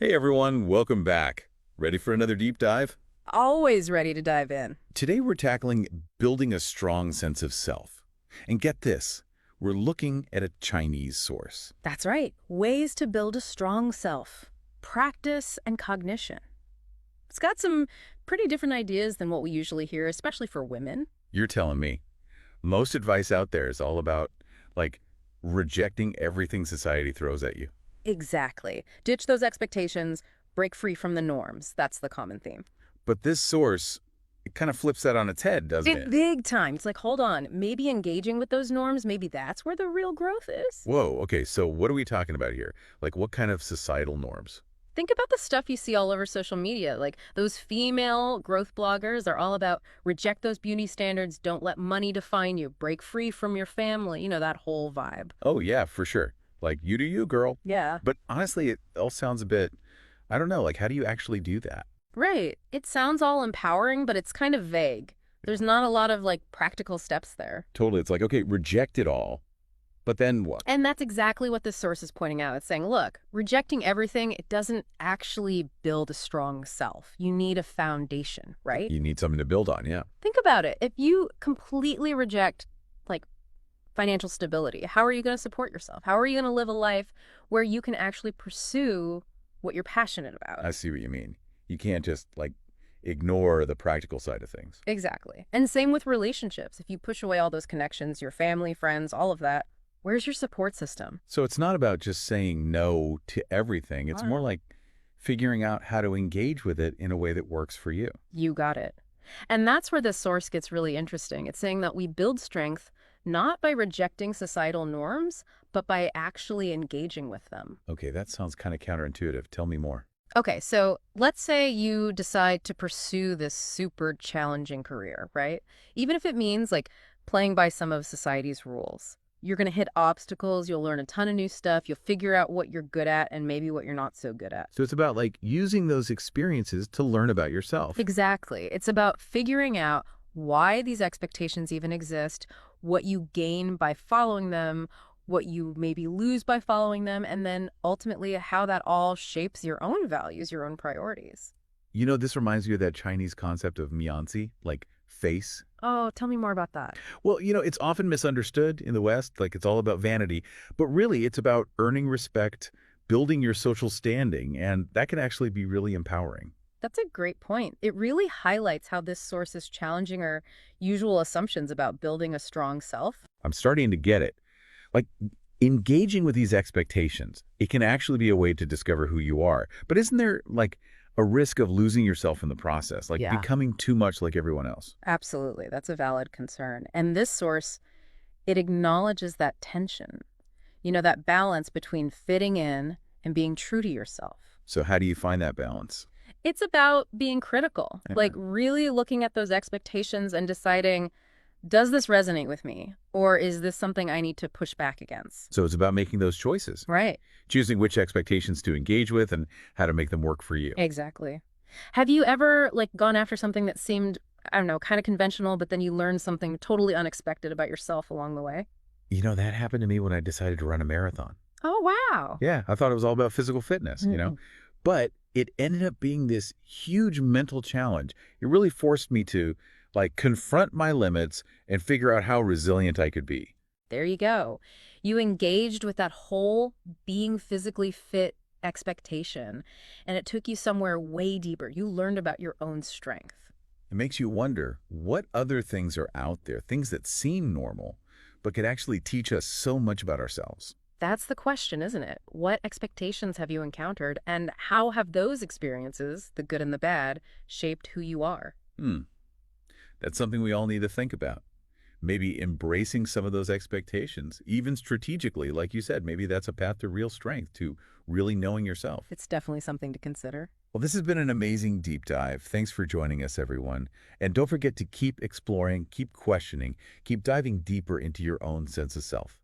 Hey everyone, welcome back. Ready for another deep dive? Always ready to dive in. Today we're tackling building a strong sense of self. And get this, we're looking at a Chinese source. That's right. Ways to build a strong self. Practice and cognition. It's got some pretty different ideas than what we usually hear, especially for women. You're telling me. Most advice out there is all about, like, rejecting everything society throws at you. Exactly. Ditch those expectations, break free from the norms. That's the common theme. But this source, it kind of flips that on its head, doesn't it? Big time. It's like, hold on, maybe engaging with those norms, maybe that's where the real growth is. Whoa, okay, so what are we talking about here? Like, what kind of societal norms? Think about the stuff you see all over social media. Like those female growth bloggers are all about reject those beauty standards, don't let money define you, break free from your family, that whole vibe. Oh, yeah, for sure. Like, you do you, girl. Yeah. But honestly, it all sounds a bit, I don't know, like, how do you actually do that? Right. It sounds all empowering, but it's kind of vague. There's not a lot of practical steps there. Totally. It's like, okay, reject it all, but then what? And that's exactly what this source is pointing out. It's saying, look, rejecting everything, it doesn't actually build a strong self. You need a foundation, right? You need something to build on, yeah. Think about it. If you completely reject, financial stability, how are you going to support yourself? How are you going to live a life where you can actually pursue what you're passionate about? I see what you mean. You can't just, ignore the practical side of things. Exactly. And same with relationships. If you push away all those connections, your family, friends, all of that, where's your support system? So it's not about just saying no to everything. It's more like figuring out how to engage with it in a way that works for you. You got it. And that's where this source gets really interesting. It's saying that we build strength not by rejecting societal norms, but by actually engaging with them. Okay, that sounds kind of counterintuitive. Tell me more. Okay, so let's say you decide to pursue this super challenging career, right? Even if it means playing by some of society's rules. You're going to hit obstacles, you'll learn a ton of new stuff, you'll figure out what you're good at and maybe what you're not so good at. So it's about using those experiences to learn about yourself. Exactly. It's about figuring out why these expectations even exist, what you gain by following them, what you maybe lose by following them, and then ultimately how that all shapes your own values, your own priorities. This reminds me of that Chinese concept of mianzi, like face. Oh, tell me more about that. Well, it's often misunderstood in the West, like it's all about vanity, but really it's about earning respect, building your social standing, and that can actually be really empowering. That's a great point. It really highlights how this source is challenging our usual assumptions about building a strong self. I'm starting to get it. Like, engaging with these expectations, it can actually be a way to discover who you are. But isn't there, a risk of losing yourself in the process, Yeah. becoming too much like everyone else? Absolutely. That's a valid concern. And this source, it acknowledges that tension, that balance between fitting in and being true to yourself. So how do you find that balance? It's about being critical, Yeah. really looking at those expectations and deciding, does this resonate with me? Or is this something I need to push back against? So it's about making those choices, Right. choosing which expectations to engage with and how to make them work for you. Exactly. Have you ever gone after something that seemed, I don't know, kind of conventional, but then you learned something totally unexpected about yourself along the way? That happened to me when I decided to run a marathon. Oh, wow. Yeah, I thought it was all about physical fitness. But it ended up being this huge mental challenge. It really forced me to confront my limits and figure out how resilient I could be. There you go. You engaged with that whole being physically fit expectation, and it took you somewhere way deeper. You learned about your own strength. It makes you wonder what other things are out there, things that seem normal, but could actually teach us so much about ourselves. That's the question, isn't it? What expectations have you encountered, and how have those experiences, the good and the bad, shaped who you are? That's something we all need to think about. Maybe embracing some of those expectations, even strategically, like you said, maybe that's a path to real strength, to really knowing yourself. It's definitely something to consider. Well, this has been an amazing deep dive. Thanks for joining us, everyone. And don't forget to keep exploring, keep questioning, keep diving deeper into your own sense of self.